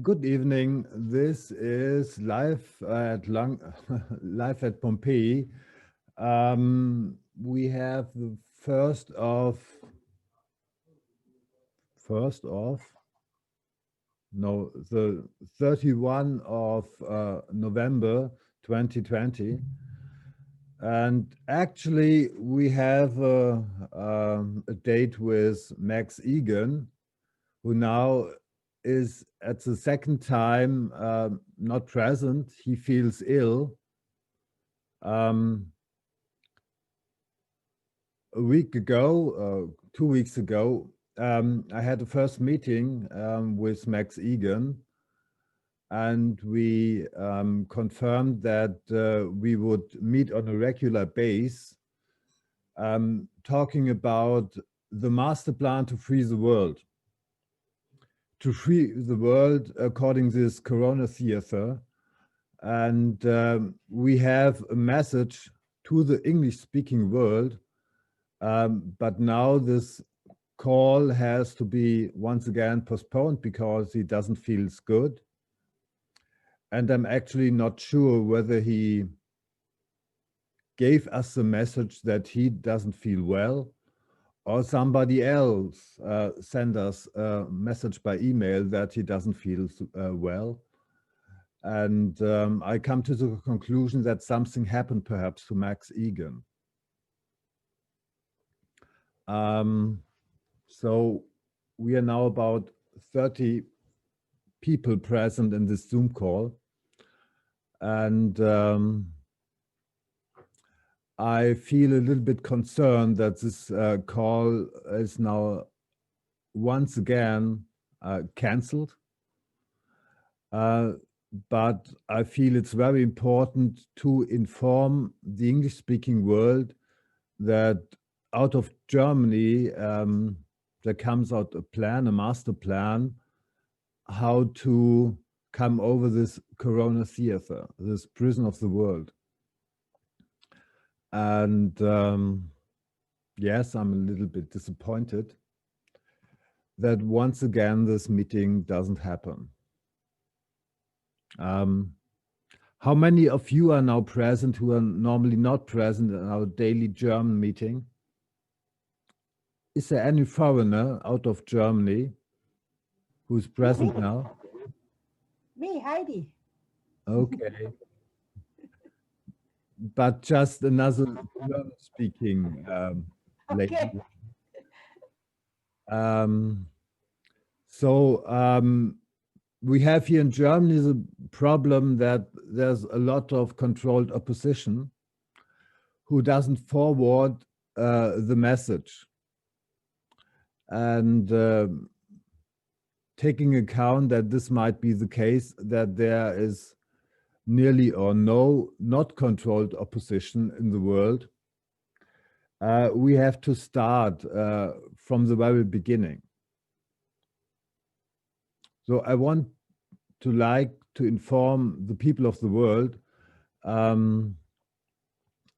Good evening. This is live at Pompeii. We have the the 31 of November 2020. And actually, we have a date with Max Egan, who now is at the second time not present. He feels ill. A week ago, 2 weeks ago, I had the first meeting with Max Egan, and we confirmed that we would meet on a regular basis, talking about the master plan to free the world. To free the world according to this Corona theater. And we have a message to the English-speaking world, but now this call has to be once again postponed because he doesn't feel good. And I'm actually not sure whether he gave us the message that he doesn't feel well, or somebody else sent us a message by email that he doesn't feel well. And I come to the conclusion that something happened perhaps to Max Egan. So we are now about 30 people present in this Zoom call. And I feel a little bit concerned that this call is now once again cancelled. But I feel it's very important to inform the English-speaking world that out of Germany, there comes out a master plan, how to come over this Corona theater, this prison of the world. And yes, I'm a little bit disappointed that once again this meeting doesn't happen. How many of you are now present who are normally not present in our daily German meeting? Is there any foreigner out of Germany who's present now? Me, Heidi. Okay. But just another German-speaking lady. Okay. We have here in Germany the problem that there's a lot of controlled opposition who doesn't forward the message. And taking account that this might be the case, that there is nearly or no not controlled opposition in the world, we have to start from the very beginning. So I want to inform the people of the world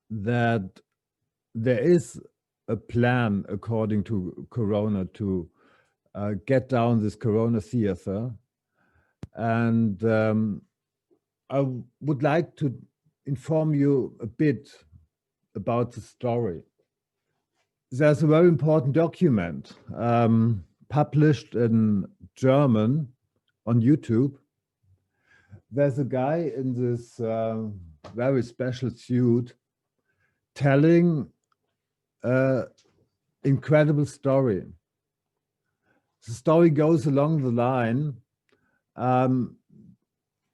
that there is a plan according to Corona to get down this Corona theater. And I would like to inform you a bit about the story. There's a very important document published in German on YouTube. There's a guy in this very special suit telling an incredible story. The story goes along the line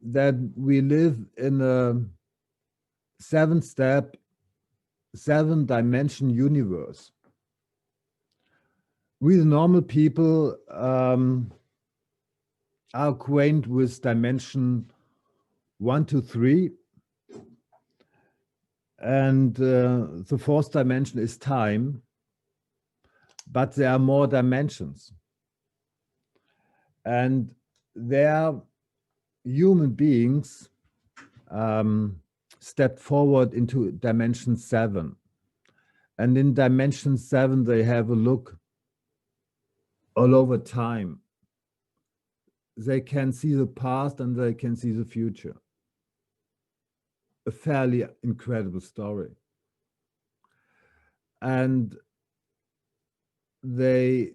that we live in a 7-step, 7-dimension universe. We, the normal people, are acquainted with dimension 1 to 3. And the 4th dimension is time, but there are more dimensions. And there, human beings step forward into dimension 7. And in dimension 7, they have a look all over time. they can see the past and they can see the future. A fairly incredible story. And they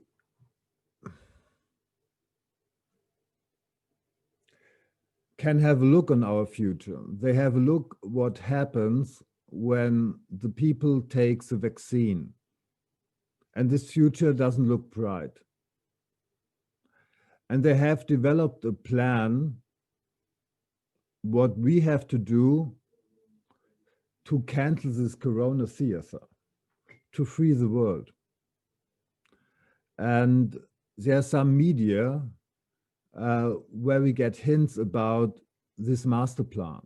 can have a look on our future. They have a look what happens when the people take the vaccine. And this future doesn't look bright. And they have developed a plan what we have to do to cancel this corona theater, to free the world. And there are some media where we get hints about this master plan.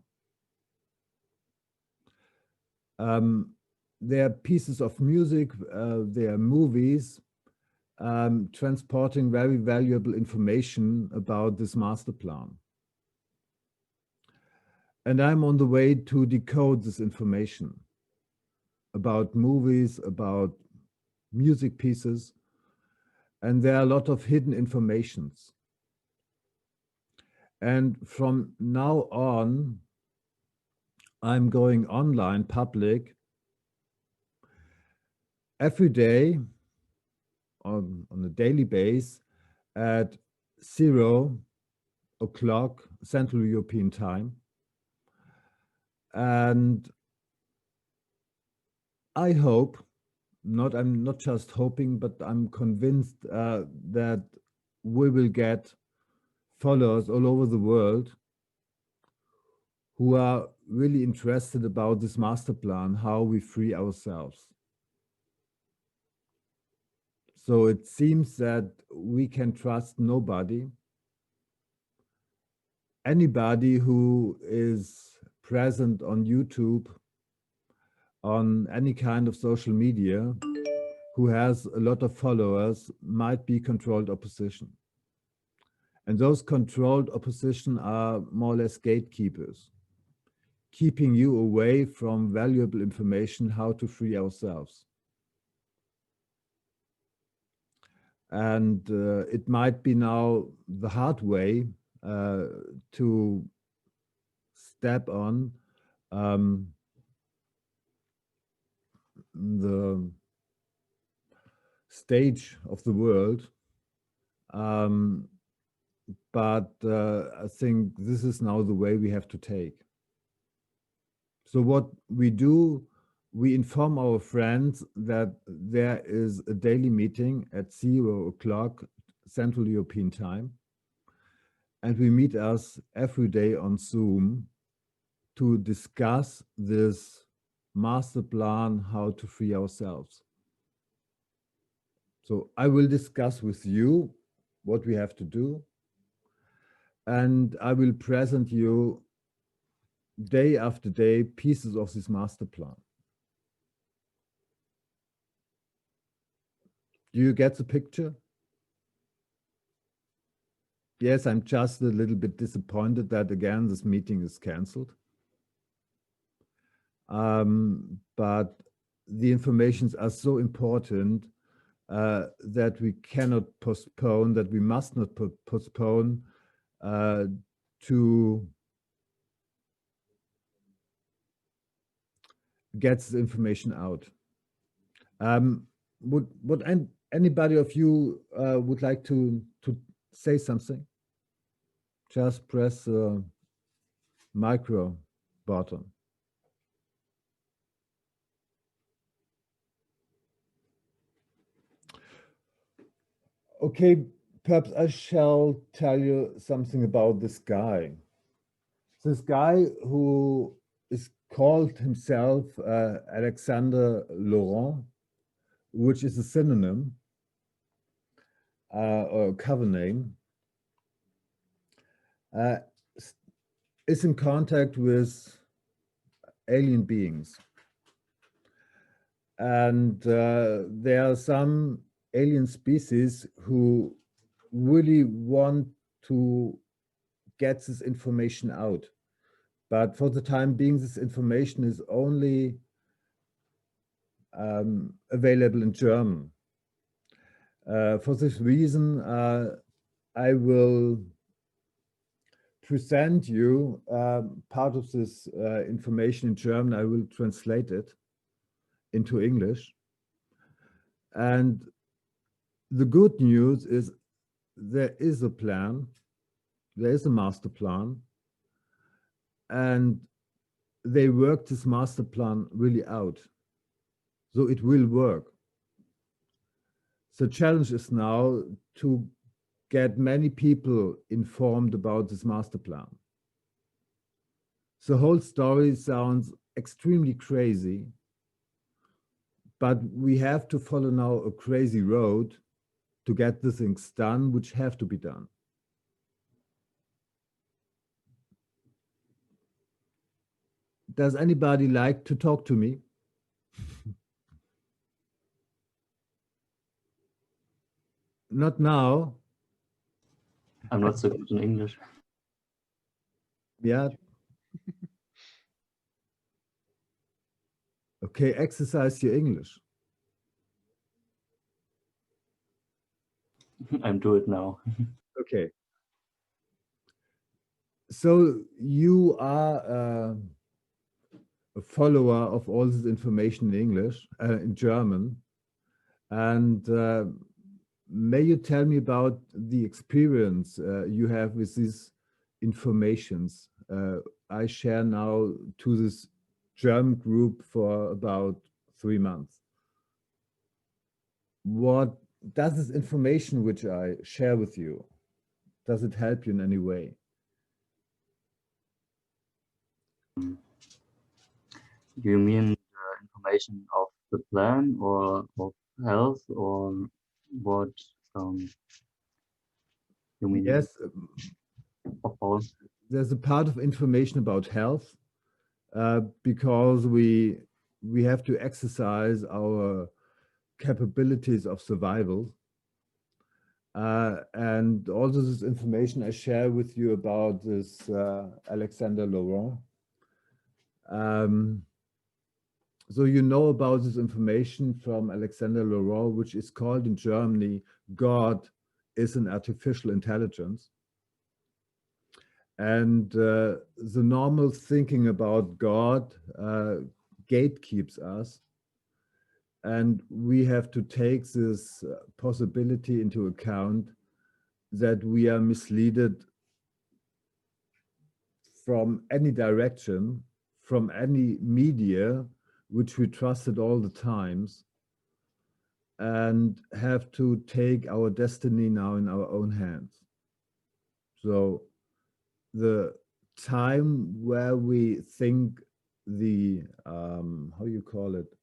There are pieces of music, there are movies transporting very valuable information about this master plan. And I'm on the way to decode this information about movies, about music pieces, and there are a lot of hidden informations. And from now on, I'm going online, public, every day on a daily basis at 0 o'clock Central European Time. And I hope, I'm not just hoping, but I'm convinced that we will get followers all over the world who are really interested about this master plan, how we free ourselves. So it seems that we can trust nobody. Anybody who is present on YouTube, on any kind of social media, who has a lot of followers, might be controlled opposition. And those controlled opposition are more or less gatekeepers, keeping you away from valuable information how to free ourselves. And it might be now the hard way to step on the stage of the world. But I think this is now the way we have to take. So what we do, we inform our friends that there is a daily meeting at 0 o'clock Central European Time. And we meet us every day on Zoom to discuss this master plan, how to free ourselves. So I will discuss with you what we have to do. And I will present you day after day pieces of this master plan. Do you get the picture? Yes, I'm just a little bit disappointed that again this meeting is cancelled. But the informations are so important that we cannot postpone, that we must not postpone to get the information out. Would anybody of you would like to say something? Just press the micro button. Okay, perhaps I shall tell you something about this guy. This guy who is called himself Alexander Laurent, which is a synonym or a cover name, is in contact with alien beings. And there are some alien species who really want to get this information out. But for the time being, this information is only available in German. For this reason, I will present you part of this information in German. I will translate it into English. And the good news is there is a plan, there is a master plan, and they worked this master plan really out. So it will work. The challenge is now to get many people informed about this master plan. The whole story sounds extremely crazy, but we have to follow now a crazy road to get the things done which have to be done. Does anybody like to talk to me? Not now. I'm not so good in English. Yeah. Okay, exercise your English. I'm doing it now. Okay. So you are a follower of all this information in English, in German. And may you tell me about the experience you have with these informations? I share now to this German group for about 3 months. What does this information which I share with you, does it help you in any way? You mean the information of the plan or of health or what you mean? Yes, Of all? there's a part of information about health because we have to exercise our capabilities of survival. And also this information I share with you about this Alexander Laurent. So you know about this information from Alexander Laurent, which is called in Germany, God is an artificial intelligence. And the normal thinking about God gatekeeps us. And we have to take this possibility into account that we are misleaded from any direction, from any media, which we trusted all the times, and have to take our destiny now in our own hands. So the time where we think the, how you call it,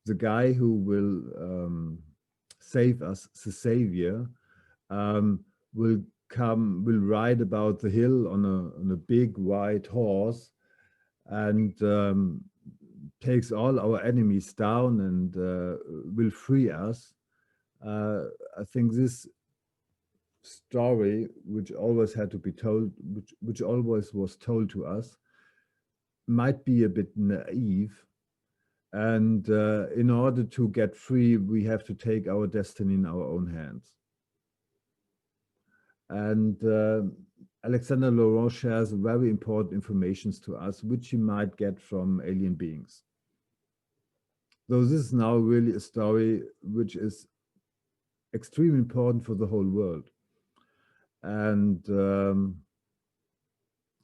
the guy who will save us, the savior, will ride about the hill on a big white horse and takes all our enemies down and will free us. I think this story, which always had to be told, which always was told to us, might be a bit naive. And in order to get free, we have to take our destiny in our own hands. And Alexander Laurent shares very important information to us, which you might get from alien beings. So this is now really a story which is extremely important for the whole world. And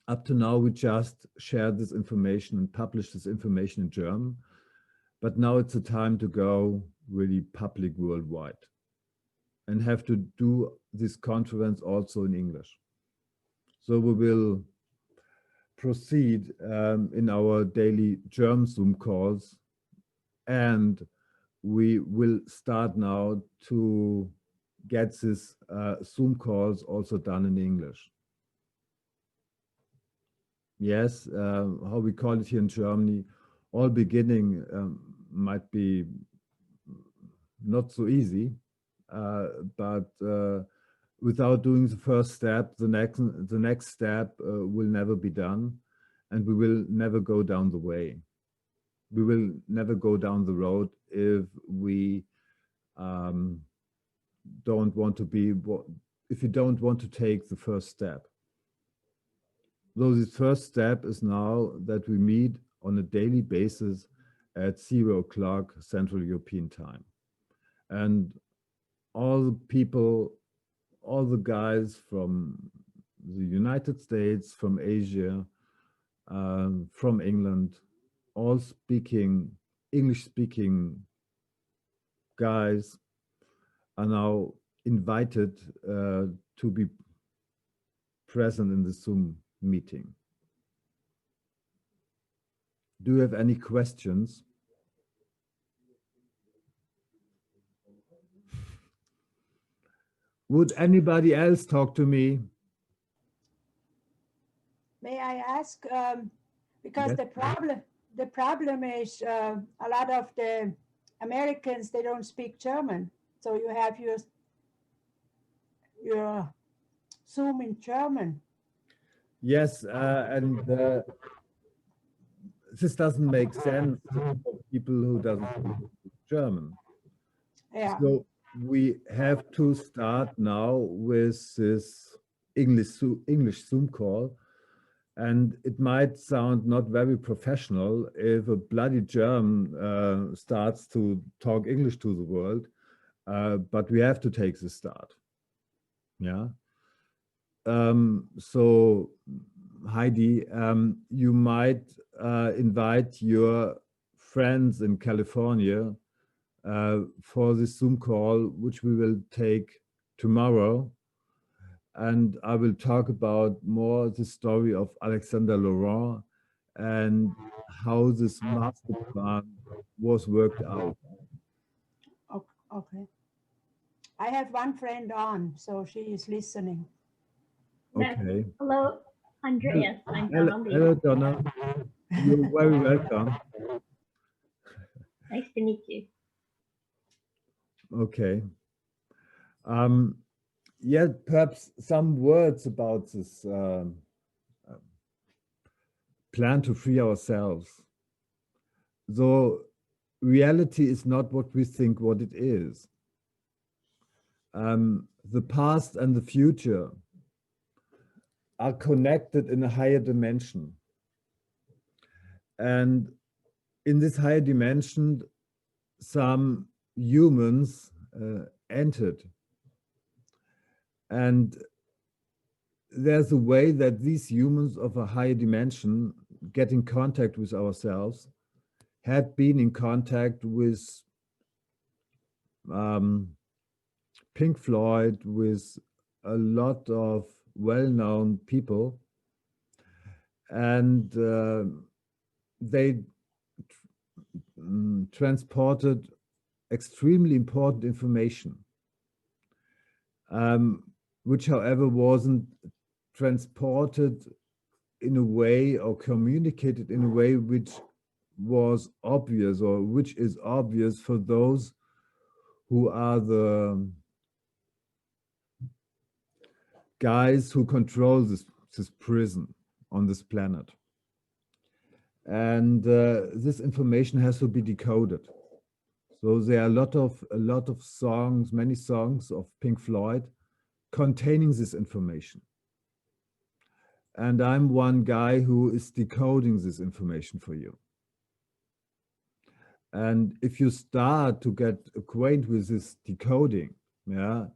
up to now, we just shared this information and published this information in German. But now it's a time to go really public worldwide and have to do this conference also in English. So we will proceed in our daily German Zoom calls, and we will start now to get this Zoom calls also done in English. Yes, how we call it here in Germany, all beginning might be not so easy, but without doing the first step, the next step will never be done, and we will never go down the way. We will never go down the road if we don't want to be if you don't want to take the first step. So the first step is now that we meet on a daily basis at 0 o'clock Central European time. And all the people, all the guys from the United States, from Asia, from England, all speaking, English-speaking guys are now invited to be present in the Zoom meeting. Do you have any questions? Would anybody else talk to me? May I ask, because Yes. the problem is a lot of the Americans, they don't speak German. So you have your Zoom in German. Yes, and this doesn't make sense for people who doesn't speak German. Yeah. So we have to start now with this English Zoom call. And it might sound not very professional if a bloody German starts to talk English to the world, but we have to take the start. Yeah. So Heidi, you might invite your friends in California for this Zoom call, which we will take tomorrow. And I will talk about more the story of Alexander Laurent and how this master plan was worked out. Okay. I have one friend on, so she is listening. Okay. Hello, Andreas. I'm Hello, Donna. hello, Donna. You're very welcome. Nice to meet you. Okay. Yeah, perhaps some words about this plan to free ourselves. So reality is not what we think what it is. The past and the future are connected in a higher dimension. And in this higher dimension, some humans entered. And there's a way that these humans of a higher dimension get in contact with ourselves, had been in contact with Pink Floyd, with a lot of well-known people, and they transported extremely important information, which, however, wasn't transported in a way or communicated in a way which was obvious or which is obvious for those who are the guys who control this prison on this planet. And this information has to be decoded. So there are a lot of songs, many songs of Pink Floyd containing this information. And I'm one guy who is decoding this information for you. And if you start to get acquainted with this decoding, yeah,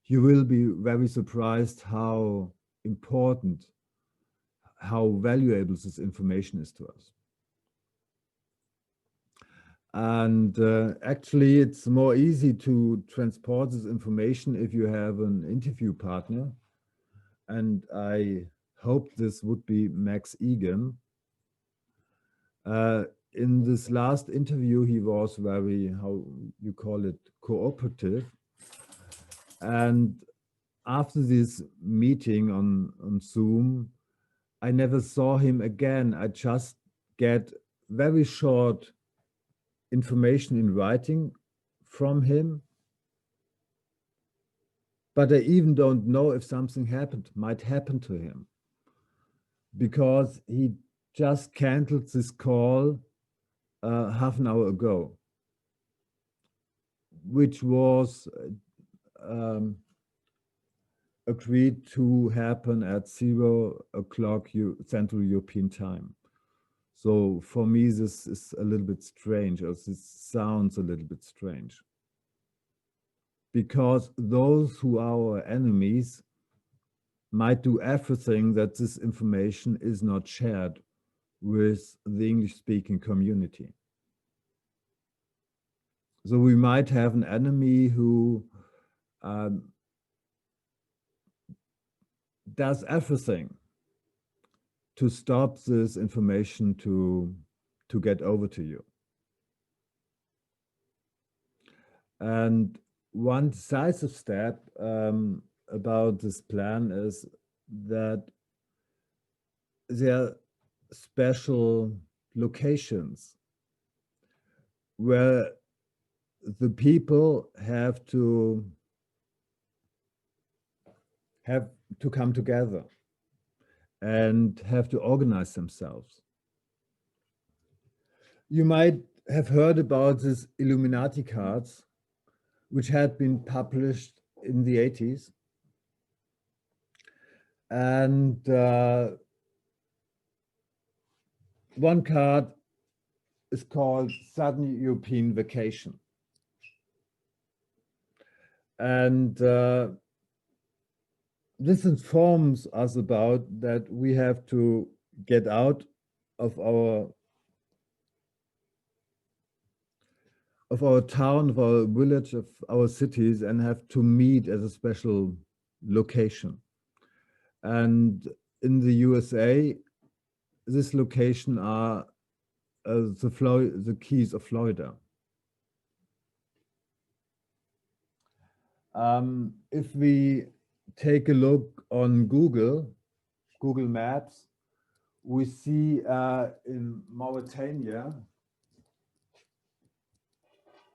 you will be very surprised how important, how valuable this information is to us. And actually, it's more easy to transport this information if you have an interview partner. And I hope this would be Max Egan. In this last interview, he was very, how you call it, cooperative. And after this meeting on Zoom, I never saw him again. I just get very short information in writing from him. But I even don't know if something might happen to him, because he just canceled this call half an hour ago, which was a agreed to happen at 0 o'clock Central European time. So for me, this is a little bit strange, or this sounds a little bit strange. Because those who are our enemies might do everything that this information is not shared with the English-speaking community. So we might have an enemy who does everything to stop this information to get over to you. And one decisive step about this plan is that there are special locations where the people have to come together and have to organize themselves. You might have heard about these Illuminati cards, which had been published in the 80s. And one card is called Southern European Vacation. And this informs us about that we have to get out of our town, of our village, of our cities, and have to meet at a special location. And in the USA, this location are the Keys of Florida. If we take a look on Google Maps, we see in Mauritania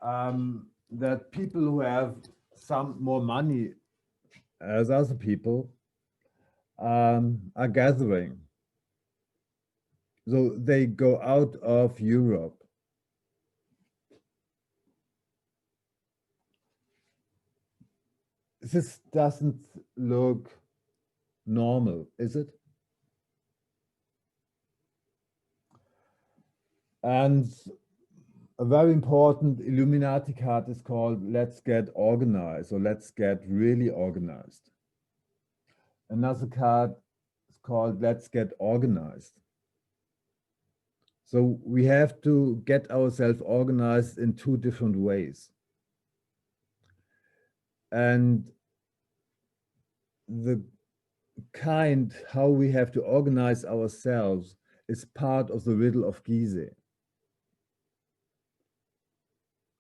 that people who have some more money as other people are gathering. So they go out of Europe. This doesn't look normal, is it? And a very important Illuminati card is called Let's Get Organized, or Let's Get Really Organized. Another card is called Let's Get Organized. So we have to get ourselves organized in two different ways. And the how we have to organize ourselves is part of the riddle of Gizeh.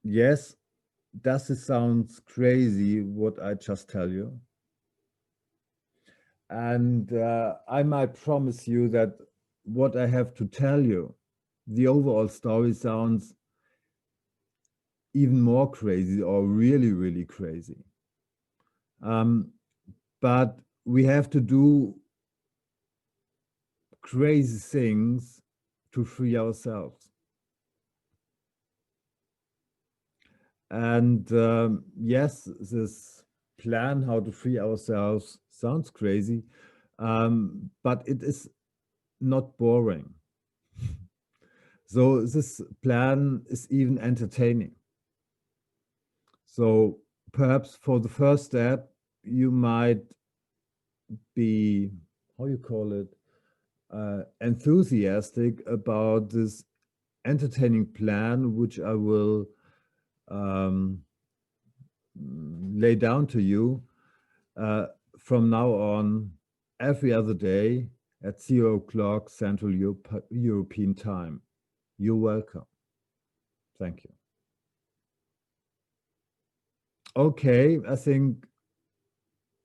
Yes, does it sound crazy what I just tell you? And I might promise you that what I have to tell you, the overall story sounds even more crazy, or really, really crazy. But we have to do crazy things to free ourselves. And yes, this plan how to free ourselves sounds crazy, but it is not boring. So this plan is even entertaining. So perhaps for the first step, you might be, how you call it, enthusiastic about this entertaining plan, which I will lay down to you from now on every other day at 0 o'clock Central European time. You're welcome. Thank you. Okay, I think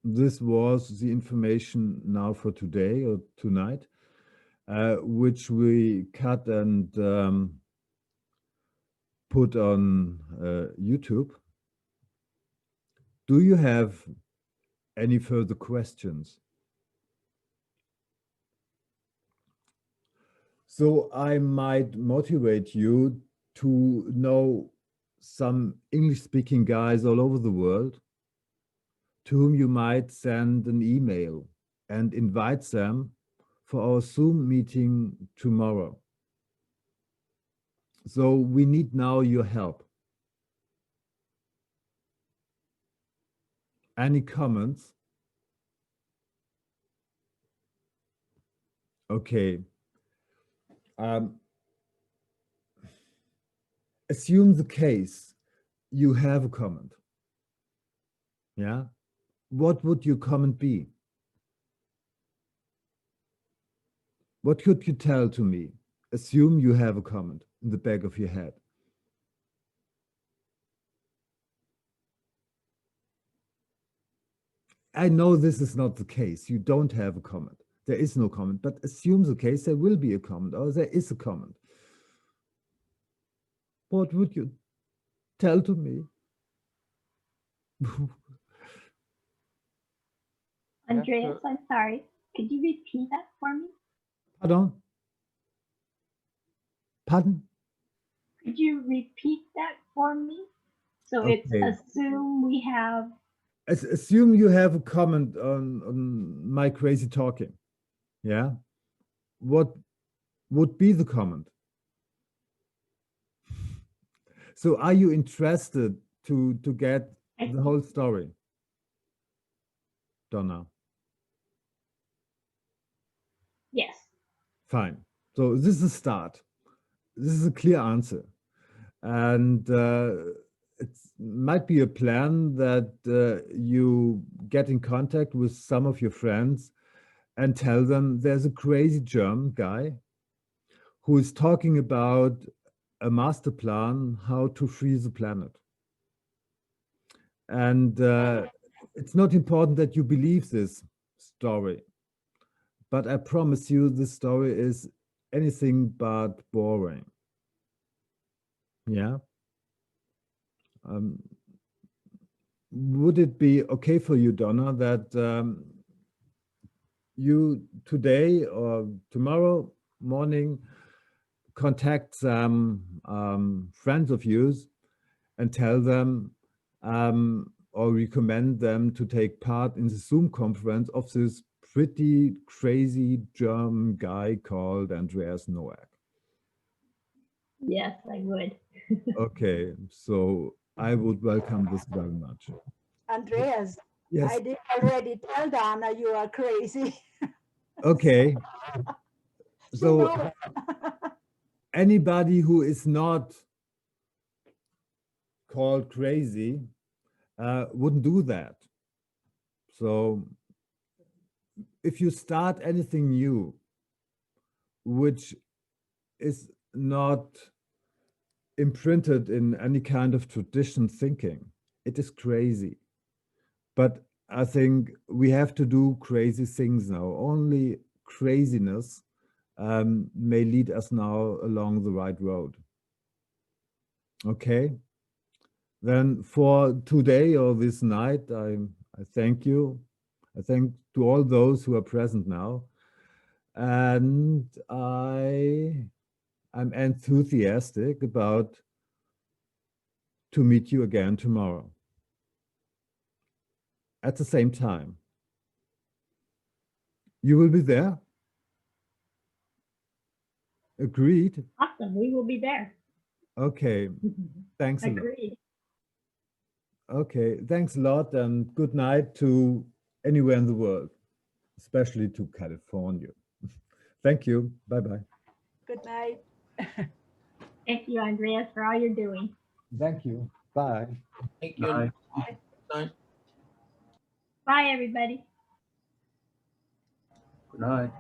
this was the information now for today or tonight, which we cut and put on YouTube. Do you have any further questions? So I might motivate you to know some English-speaking guys all over the world, to whom you might send an email and invite them for our Zoom meeting tomorrow. So we need now your help. Any comments? Okay. Assume the case you have a comment. Yeah. What would your comment be? What could you tell to me? Assume you have a comment in the back of your head. I know this is not the case. You don't have a comment. There is no comment, but assume the case there will be a comment or there is a comment. What would you tell to me? Andreas, I'm sorry. Could you repeat that for me? Pardon? Pardon? Could you repeat that for me? So it's Okay. assume we have, Assume you have a comment on my crazy talking. Yeah. What would be the comment? So are you interested to get the whole story? Donna? yes. Fine. So this is a start. This is a clear answer. And it might be a plan that you get in contact with some of your friends and tell them there's a crazy German guy who is talking about a master plan how to free the planet. And it's not important that you believe this story, but I promise you this story is anything but boring. Yeah. Would it be okay for you, Donna, that you today or tomorrow morning contact some friends of yours and tell them or recommend them to take part in the Zoom conference of this pretty crazy German guy called Andreas Noack? Yes, I would. Okay, so I would welcome this very much. Andreas, Yes. I did already tell Dana you are crazy. Okay. She So knows. anybody who is not called crazy wouldn't do that. So if you start anything new, which is not imprinted in any kind of tradition thinking, it is crazy. But I think we have to do crazy things now. Only craziness may lead us now along the right road. Okay. Then for today or this night, I thank you. I thank to all those who are present now. And I'm enthusiastic about to meet you again tomorrow at the same time. You will be there? Agreed? Awesome. We will be there. Okay, thanks a lot. Agreed. Okay, thanks a lot and good night to anywhere in the world, especially to California. Thank you. Bye-bye. Good night. Thank you, Andreas, for all you're doing. Thank you. Bye. Thank you. Bye. Night. Bye, everybody. Good night.